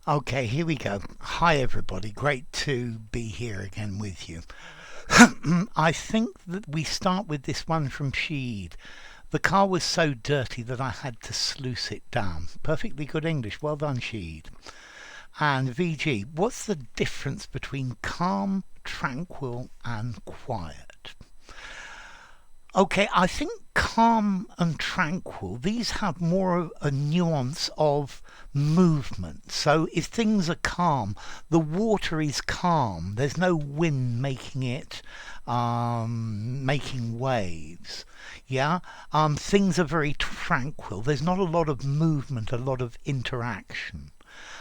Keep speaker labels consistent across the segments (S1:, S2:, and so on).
S1: Okay, here we go. Hi, everybody. Great to be here again with you. I think that we start with this one from Sheed. The car was so dirty that I had to sluice it down. Perfectly good English. Well done, Sheed. And VG, what's the difference between calm, tranquil, and quiet? Okay, I think calm and tranquil, these have more of a nuance of movement. So if things are calm, the water is calm. There's no wind making it making waves. Yeah, things are very tranquil. There's not a lot of movement, a lot of interaction.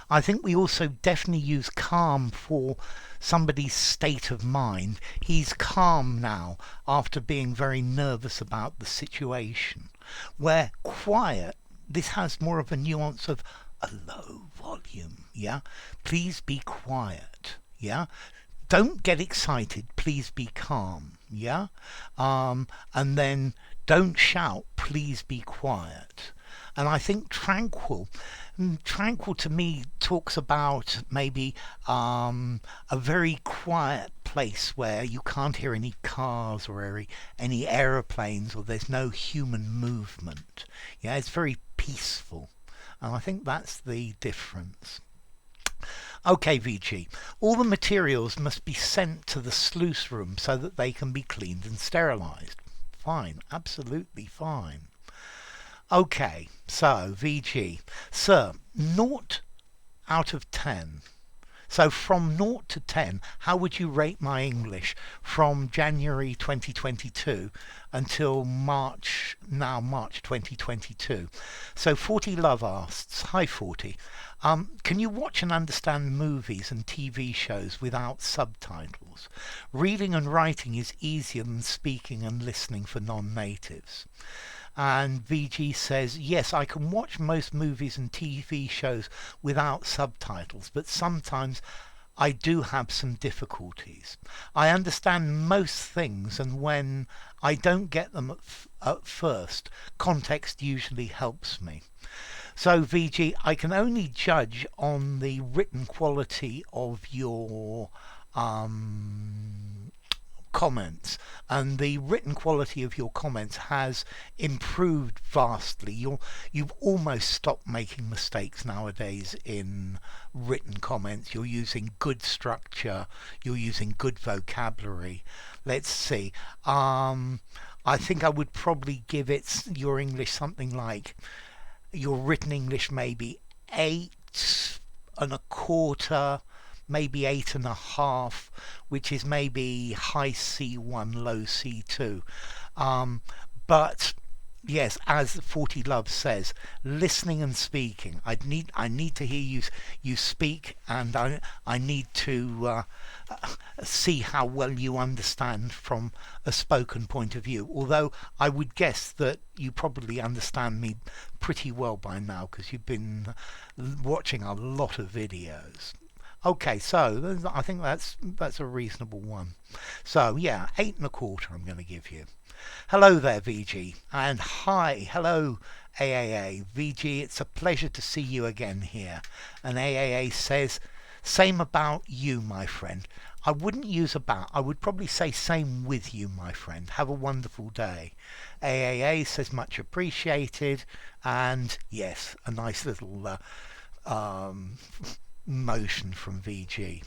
S1: I think we also definitely use calm for somebody's state of mind. He's calm now after being very nervous about the situation. Where quiet, this has more of a nuance of a low volume. Yeah, please be quiet. Yeah, don't get excited. Please be calm. Yeah, and then don't shout. Please be quiet. And I think tranquil to me talks about maybe a very quiet place where you can't hear any cars or any aeroplanes, or there's no human movement. Yeah, it's very peaceful. And I think that's the difference. Okay, VG. All the materials must be sent to the sluice room so that they can be cleaned and sterilized. Fine, absolutely fine. Okay, so VG. Sir, naught out of 10. So from 0 to 10, how would you rate my English from January 2022 until March 2022? So 40 Love asks, hi 40, can you watch and understand movies and TV shows without subtitles? Reading and writing is easier than speaking and listening for non-natives. And VG says, yes, I can watch most movies and TV shows without subtitles, but sometimes I do have some difficulties. I understand most things, and when I don't get them at first, context usually helps me. So, VG, I can only judge on the written quality of your comments, and the written quality of your comments has improved vastly. You've almost stopped making mistakes nowadays in written comments. You're using good structure, you're using good vocabulary. Let's see, I think I would probably give your English something like, your written English maybe 8.25, maybe 8.5, which is maybe high C1, low C2. But yes, as 40 Love says, listening and speaking. I need to hear you speak, and I need to see how well you understand from a spoken point of view. Although I would guess that you probably understand me pretty well by now because you've been watching a lot of videos. Okay, so I think that's a reasonable one. So yeah, 8.25 I'm going to give you. Hello there, VG, and hi, hello, AAA. VG, it's a pleasure to see you again here. And AAA says, same about you, my friend. I wouldn't use about, I would probably say same with you, my friend. Have a wonderful day. AAA says much appreciated, and yes, a nice little motion from VG.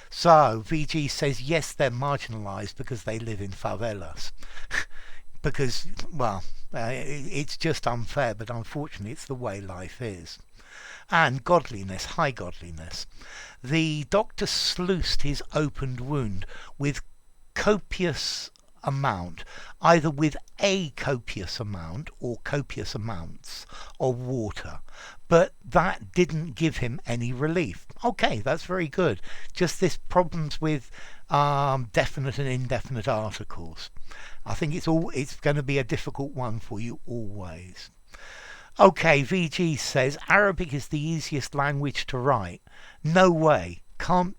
S1: So VG says yes, they're marginalised because they live in favelas. Because, well, it's just unfair, but unfortunately it's the way life is. And godliness, high godliness. The doctor sluiced his opened wound with copious amount, either with a copious amount or copious amounts of water, but that didn't give him any relief. Okay, that's very good. Just this problems with definite and indefinite articles. I think it's going to be a difficult one for you always. Okay, VG says Arabic is the easiest language to write. No way.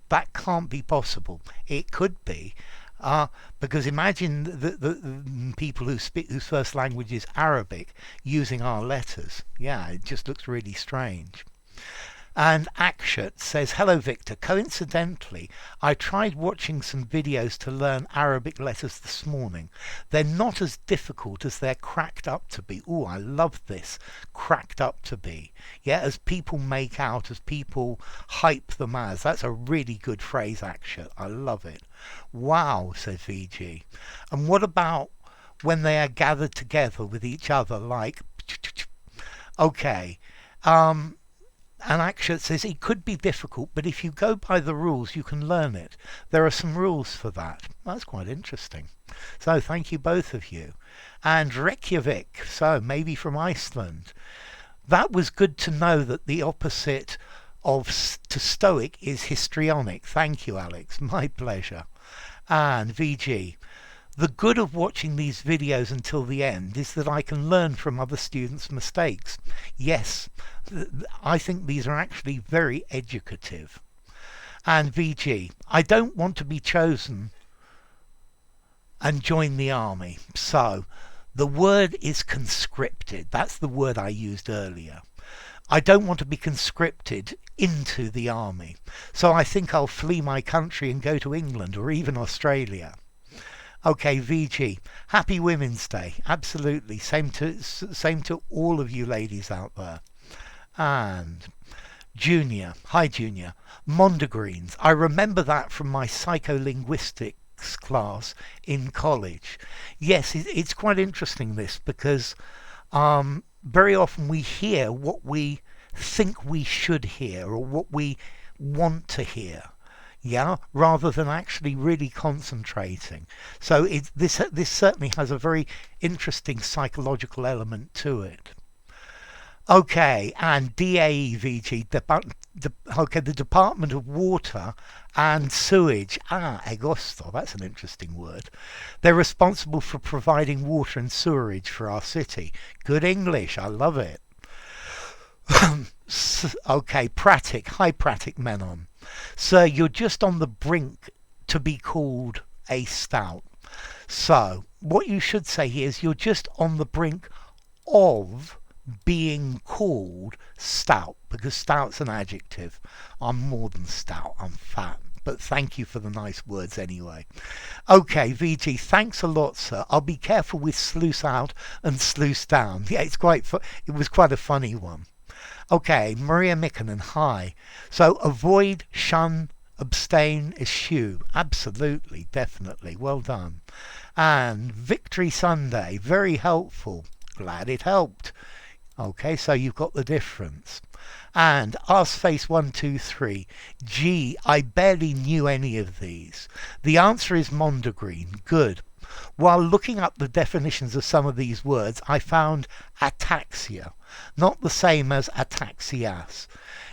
S1: That can't be possible. It could be. Because imagine the people whose first language is Arabic using our letters. Yeah, it just looks really strange. And Akshat says, hello Victor, coincidentally, I tried watching some videos to learn Arabic letters this morning. They're not as difficult as they're cracked up to be. Oh, I love this, cracked up to be. Yeah, as people make out, as people hype them as. That's a really good phrase, Akshat. I love it. Wow, says VG. And what about when they are gathered together with each other like... Okay. And Akshat says it could be difficult, but if you go by the rules, you can learn it. There are some rules for that. That's quite interesting. So thank you both of you. And Reykjavik, so maybe from Iceland. That was good to know that the opposite of to stoic is histrionic. Thank you, Alex. My pleasure. And VG. The good of watching these videos until the end is that I can learn from other students' mistakes. Yes, I think these are actually very educative. And VG, I don't want to be chosen and join the army. So, the word is conscripted. That's the word I used earlier. I don't want to be conscripted into the army. So I think I'll flee my country and go to England or even Australia. Okay, VG, happy Women's Day. Absolutely. Same to all of you ladies out there. And Junior, hi Junior, mondegreens. I remember that from my psycholinguistics class in college. Yes, it's quite interesting this because very often we hear what we think we should hear or what we want to hear. Yeah, rather than actually really concentrating. So this certainly has a very interesting psychological element to it. Okay, and DAEVG, the Department of Water and Sewage. Agosto, that's an interesting word. They're responsible for providing water and sewerage for our city. Good English, I love it. Okay, Pratic, hi Pratic Menon. Sir, you're just on the brink to be called a stout. So, what you should say here is you're just on the brink of being called stout, because stout's an adjective. I'm more than stout, I'm fat. But thank you for the nice words anyway. Okay, VG, thanks a lot, sir. I'll be careful with sluice out and sluice down. Yeah, it was quite a funny one. Okay, Maria Mikkonen, hi. So avoid, shun, abstain, eschew. Absolutely, definitely. Well done. And Victory Sunday, very helpful. Glad it helped. Okay, so you've got the difference. And Arseface123, gee, I barely knew any of these. The answer is mondegreen. Good. While looking up the definitions of some of these words, I found ataxia, not the same as ataxias,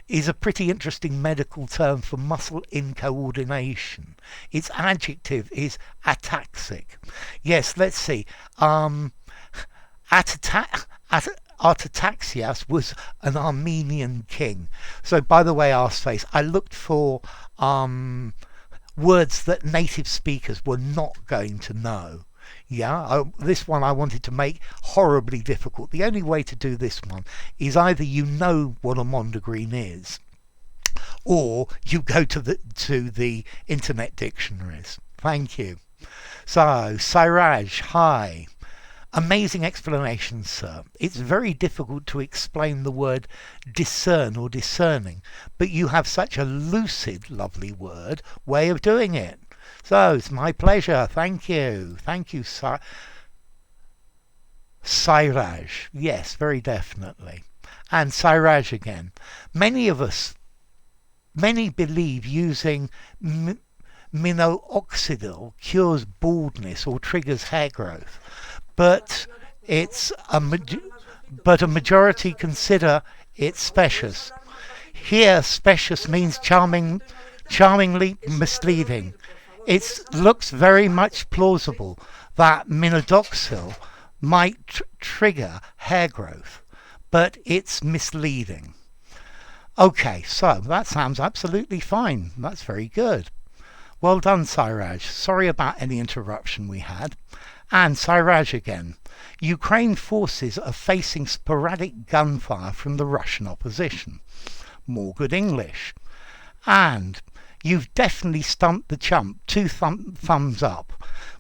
S1: is a pretty interesting medical term for muscle incoordination. Its adjective is ataxic. Yes, let's see. Artaxerxes was an Armenian king. So, by the way, Arseface, I looked for words that native speakers were not going to know. Yeah, this one I wanted to make horribly difficult. The only way to do this one is either you know what a mondegreen is, or you go to the internet dictionaries. Thank you. So, Sairaj, hi. Amazing explanation, sir. It's very difficult to explain the word discern or discerning, but you have such a lucid, lovely way of doing it. So, it's my pleasure. Thank you. Thank you, Sairaj. Yes, very definitely. And Sairaj again. Many believe using minoxidil cures baldness or triggers hair growth. But a majority consider it specious. Here, specious means charmingly misleading. It looks very much plausible that minoxidil might trigger hair growth, but it's misleading. Okay, so that sounds absolutely fine. That's very good. Well done, Sairaj. Sorry about any interruption we had. And Sairaj again. Ukraine forces are facing sporadic gunfire from the Russian opposition. more good English. And you've definitely stumped the chump. Two thumbs up.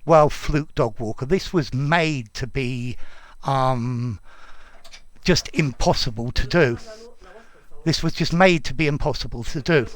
S1: Well, Fluke Dog Walker, this was made to be just impossible to do. This was just made to be impossible to do.